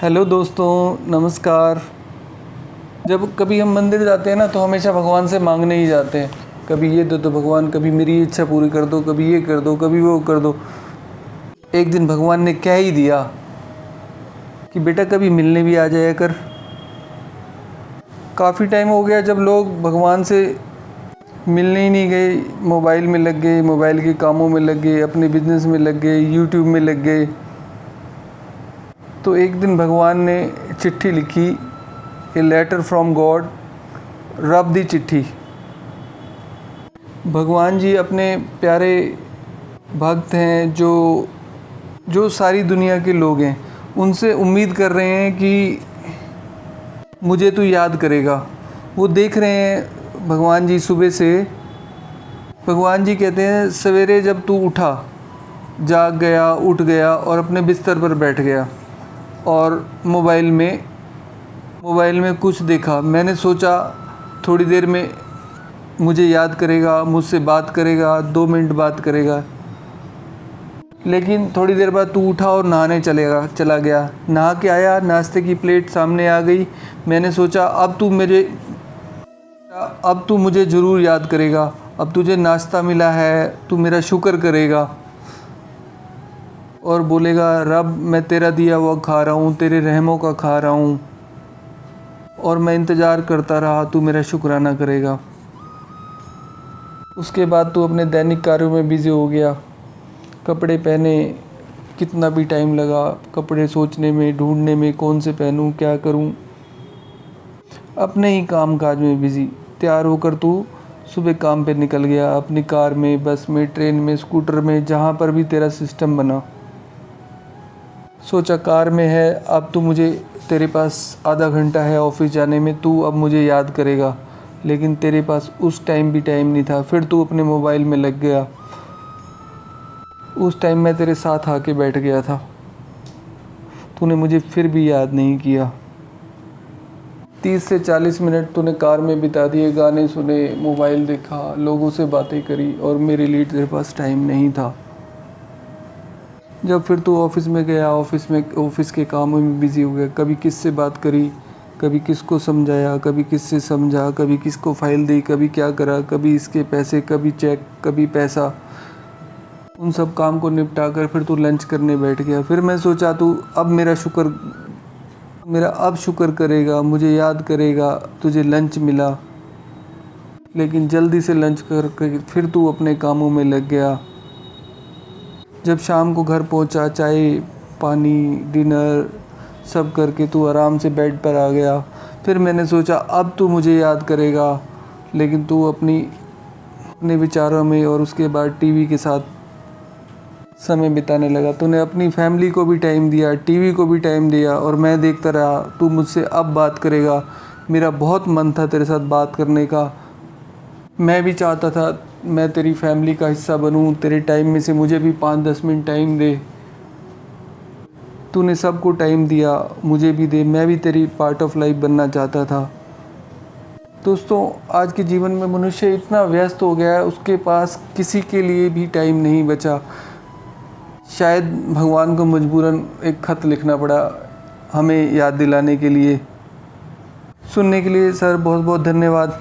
Hello दोस्तों, नमस्कार। जब कभी हम मंदिर जाते हैं ना तो हमेशा भगवान से मांगने ही जाते हैं। कभी ये दो तो भगवान, कभी मेरी इच्छा पूरी कर दो, कभी ये कर दो, कभी वो कर दो। एक दिन भगवान ने कह ही दिया कि बेटा कभी मिलने भी आ जाया कर। काफ़ी टाइम हो गया जब लोग भगवान से मिलने ही नहीं गए, मोबाइल में लग गए, मोबाइल के कामों में लग गए, अपने बिजनेस में लग गए, यूट्यूब में लग गए। तो एक दिन भगवान ने चिट्ठी लिखी, ए लेटर फ्रॉम गॉड, रब दी चिट्ठी। भगवान जी अपने प्यारे भक्त हैं जो सारी दुनिया के लोग हैं, उनसे उम्मीद कर रहे हैं कि मुझे तू याद करेगा। वो देख रहे हैं भगवान जी सुबह से। भगवान जी कहते हैं सवेरे जब तू उठा, जाग गया, उठ गया और अपने बिस्तर पर बैठ गया और मोबाइल में कुछ देखा। मैंने सोचा थोड़ी देर में मुझे याद करेगा, मुझसे बात करेगा, 2 मिनट बात करेगा। लेकिन थोड़ी देर बाद तू उठा और नहाने चला गया। नहा के आया, नाश्ते की प्लेट सामने आ गई। मैंने सोचा अब तू मुझे ज़रूर याद करेगा, अब तुझे नाश्ता मिला है, तू मेरा शुक्र करेगा और बोलेगा रब मैं तेरा दिया हुआ खा रहा हूँ, तेरे रहमों का खा रहा हूँ और मैं इंतज़ार करता रहा, तू मेरा शुक्राना करेगा। उसके बाद तू अपने दैनिक कार्यों में बिज़ी हो गया। कपड़े पहने, कितना भी टाइम लगा कपड़े सोचने में, ढूंढने में, कौन से पहनूं, क्या करूं। अपने ही काम काज में बिज़ी। तैयार होकर तू सुबह काम पे निकल गया, अपनी कार में, बस में, ट्रेन में, स्कूटर में, जहाँ पर भी तेरा सिस्टम बना। सोचा कार में है, अब तू मुझे, तेरे पास आधा घंटा है ऑफिस जाने में, तू अब मुझे याद करेगा। लेकिन तेरे पास उस टाइम भी टाइम नहीं था। फिर तू अपने मोबाइल में लग गया। उस टाइम मैं तेरे साथ आके बैठ गया था, तूने मुझे फिर भी याद नहीं किया। 30 से 40 मिनट तूने कार में बिता दिए, गाने सुने, मोबाइल देखा, लोगों से बातें करी और मेरे लिए तेरे पास टाइम नहीं था। जब फिर तू ऑफिस में गया, ऑफिस के कामों में बिज़ी हो गया। कभी किससे बात करी, कभी किसको समझाया, कभी किससे समझा, कभी किसको फाइल दी, कभी क्या करा, कभी इसके पैसे, कभी चेक, कभी पैसा। उन सब काम को निपटा कर फिर तू लंच करने बैठ गया। फिर मैं सोचा तू अब मेरा अब शुक्र करेगा, मुझे याद करेगा, तुझे लंच मिला। लेकिन जल्दी से लंच कर फिर तू अपने कामों में लग गया। जब शाम को घर पहुंचा, चाय पानी डिनर सब करके तू आराम से बेड पर आ गया। फिर मैंने सोचा अब तू मुझे याद करेगा, लेकिन तू अपने विचारों में और उसके बाद टीवी के साथ समय बिताने लगा। तूने अपनी फैमिली को भी टाइम दिया, टीवी को भी टाइम दिया और मैं देखता रहा तू मुझसे अब बात करेगा। मेरा बहुत मन था तेरे साथ बात करने का। मैं भी चाहता था मैं तेरी फैमिली का हिस्सा बनूं, तेरे टाइम में से मुझे भी 5-10 मिनट टाइम दे। तूने सबको टाइम दिया, मुझे भी दे, मैं भी तेरी पार्ट ऑफ लाइफ बनना चाहता था। दोस्तों, आज के जीवन में मनुष्य इतना व्यस्त हो गया है, उसके पास किसी के लिए भी टाइम नहीं बचा। शायद भगवान को मजबूरन एक ख़त लिखना पड़ा हमें याद दिलाने के लिए। सुनने के लिए सर बहुत बहुत धन्यवाद।